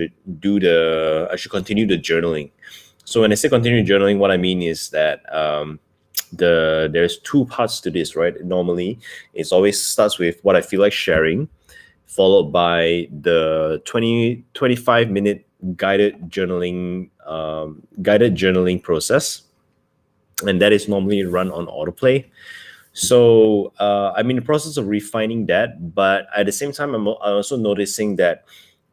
I should continue the journaling. So when I say continue journaling, what I mean is that there's two parts to this, right? Normally, it's always starts with what I feel like sharing, followed by the 25 minute guided journaling process, and that is normally run on autoplay. So I'm in the process of refining that, but at the same time, I'm also noticing that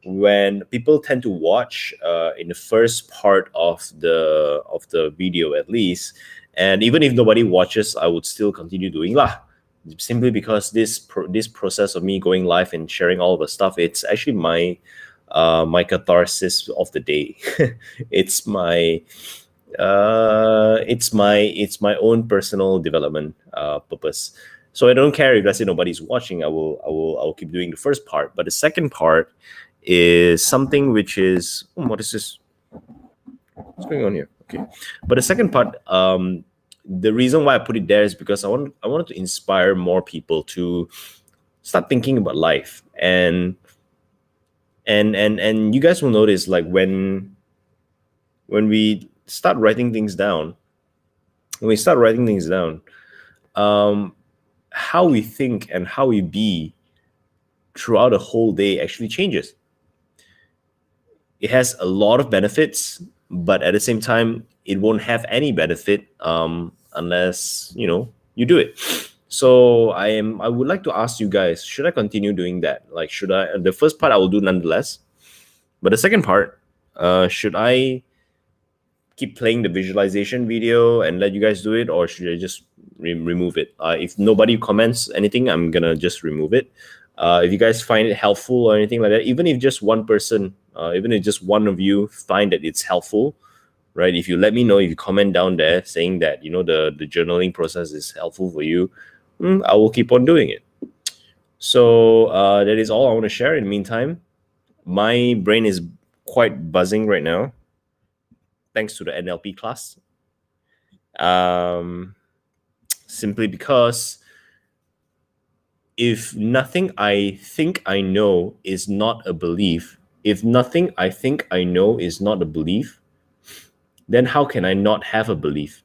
when people tend to watch in the first part of the video at least, and even if nobody watches, I would still continue doing lah. Simply because this process of me going live and sharing all of the stuff, it's actually my catharsis of the day. it's my it's my own personal development purpose. So I don't care if, let's say, nobody's watching. I will keep doing the first part, but the second part is something which is what is this? What's going on here? Okay, but the second part, the reason why I put it there is because I wanted to inspire more people to start thinking about life, and you guys will notice, like, when we start writing things down, how we think and how we be throughout the whole day actually changes. It has a lot of benefits, but at the same time, it won't have any benefit unless you do it. So I would like to ask you guys: should I continue doing that? Like, should I? The first part I will do nonetheless, but the second part, should I keep playing the visualization video and let you guys do it, or should I just remove it? If nobody comments anything, I'm gonna just remove it. If you guys find it helpful or anything like that, even if just one person, even if just one of you find that it's helpful, right? If you let me know, if you comment down there saying that the journaling process is helpful for you, I will keep on doing it. So that is all I want to share. In the meantime, my brain is quite buzzing right now, thanks to the NLP class. Simply because if nothing I think I know is not a belief, then how can I not have a belief?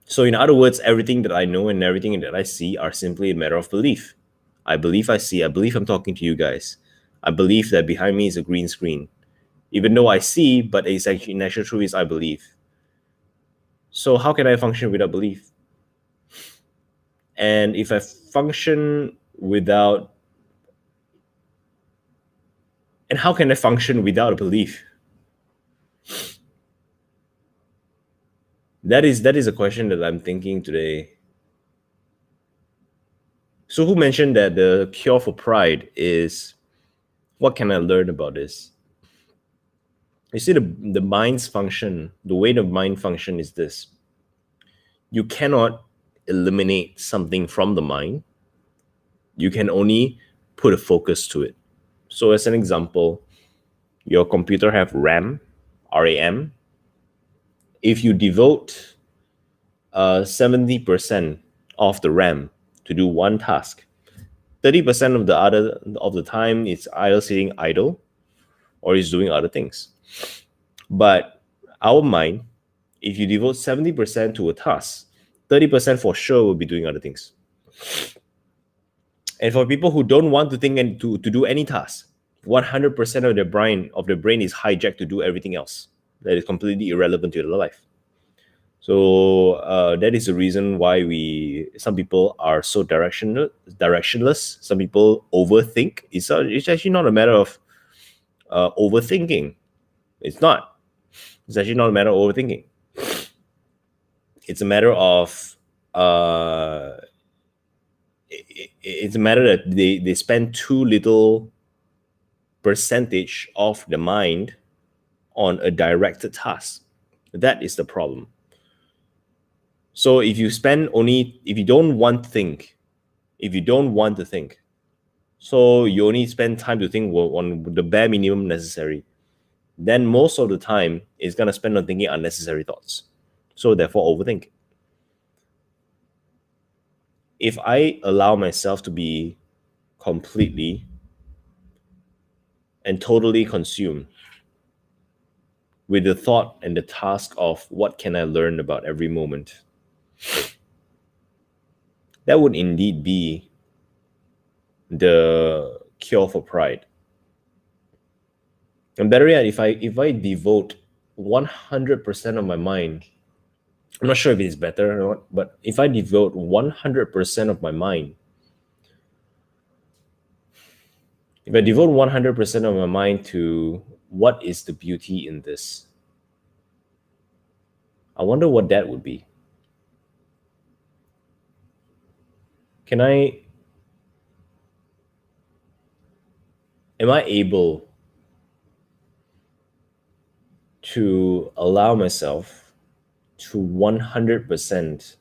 So in other words, everything that I know and everything that I see are simply a matter of belief. I believe I see. I believe I'm talking to you guys. I believe that behind me is a green screen. Even though I see, but it's actually, in actual truth, is I believe. So how can I function without belief? And if I function without, and how can I function without a belief? That is a question that I'm thinking today. So who mentioned that the cure for pride is, what can I learn about this? You see, the mind's function, the way the mind function is this: you cannot eliminate something from the mind. You can only put a focus to it. So as an example, your computer have RAM, RAM. If you devote 70% of the RAM to do one task, 30% of the time it's either sitting idle or is doing other things. But our mind, if you devote 70% to a task, 30% for sure will be doing other things. And for people who don't want to think and to do any task, 100% of their brain is hijacked to do everything else that is completely irrelevant to their life. So that is the reason why some people are so directionless. Some people overthink. It's actually not a matter of overthinking. It's not. It's actually not a matter of overthinking. It's a matter of it's a matter that they spend too little percentage of the mind on a directed task. That is the problem. So if you don't want to think, so you only spend time to think on the bare minimum necessary, then most of the time it's going to spend on thinking unnecessary thoughts. So therefore overthink. If I allow myself to be completely and totally consumed with the thought and the task of what can I learn about every moment. That would indeed be the cure for pride. And better yet, if I devote 100% of my mind, I'm not sure if it's better or not, but if I devote 100% of my mind, if I devote 100% of my mind to what is the beauty in this, I wonder what that would be. Am I able to allow myself to 100%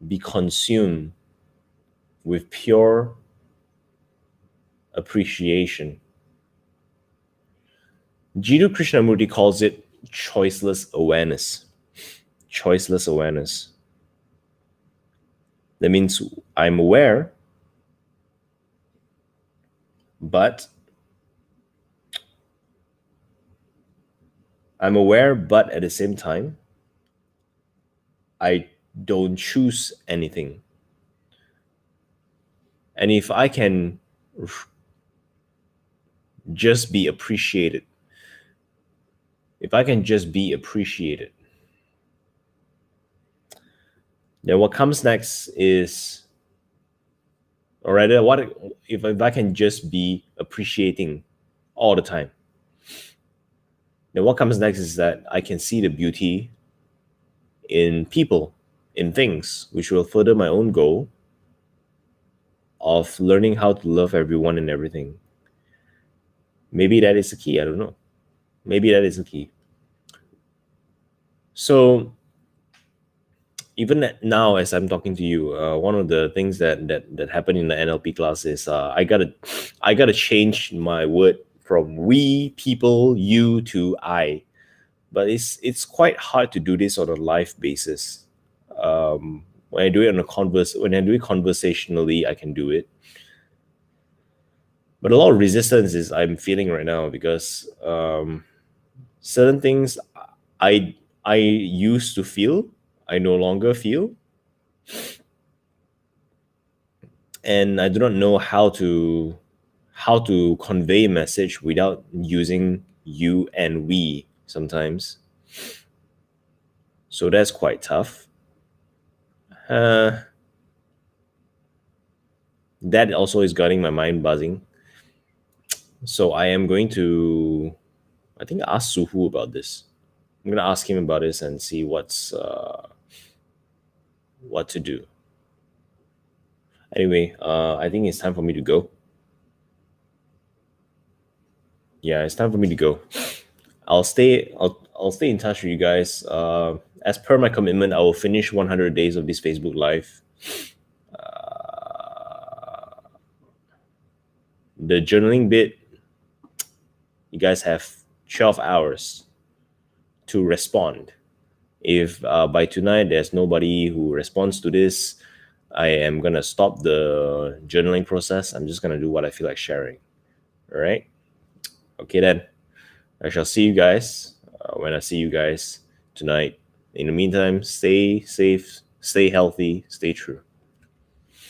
be consumed with pure appreciation? Jiddu Krishnamurti calls it choiceless awareness. Choiceless awareness. That means I'm aware, but at the same time, I don't choose anything. And if I can just be appreciated, then what comes next is, or rather, what if I can just be appreciating all the time? Then what comes next is that I can see the beauty in people, in things, which will further my own goal of learning how to love everyone and everything. Maybe that is the key. I don't know. Maybe that is the key. So even now, as I'm talking to you, one of the things that happened in the NLP class is I gotta change my word from we, people, you to I. But it's quite hard to do this on a live basis. When I do it conversationally, I can do it. But a lot of resistance is I'm feeling right now because certain things I used to feel, I no longer feel, and I do not know how to convey a message without using you and we sometimes. So that's quite tough. That also is getting my mind buzzing. So I am going to, I think, ask Suhu about this. I'm going to ask him about this and see what to do. Anyway, I think it's time for me to go. Yeah, it's time for me to go. I'll stay in touch with you guys. As per my commitment, I will finish 100 days of this Facebook Live. The journaling bit, you guys have 12 hours to respond. If by tonight there's nobody who responds to this, I am going to stop the journaling process. I'm just going to do what I feel like sharing. All right? Okay, then. I shall see you guys when I see you guys tonight. In the meantime, stay safe, stay healthy, stay true.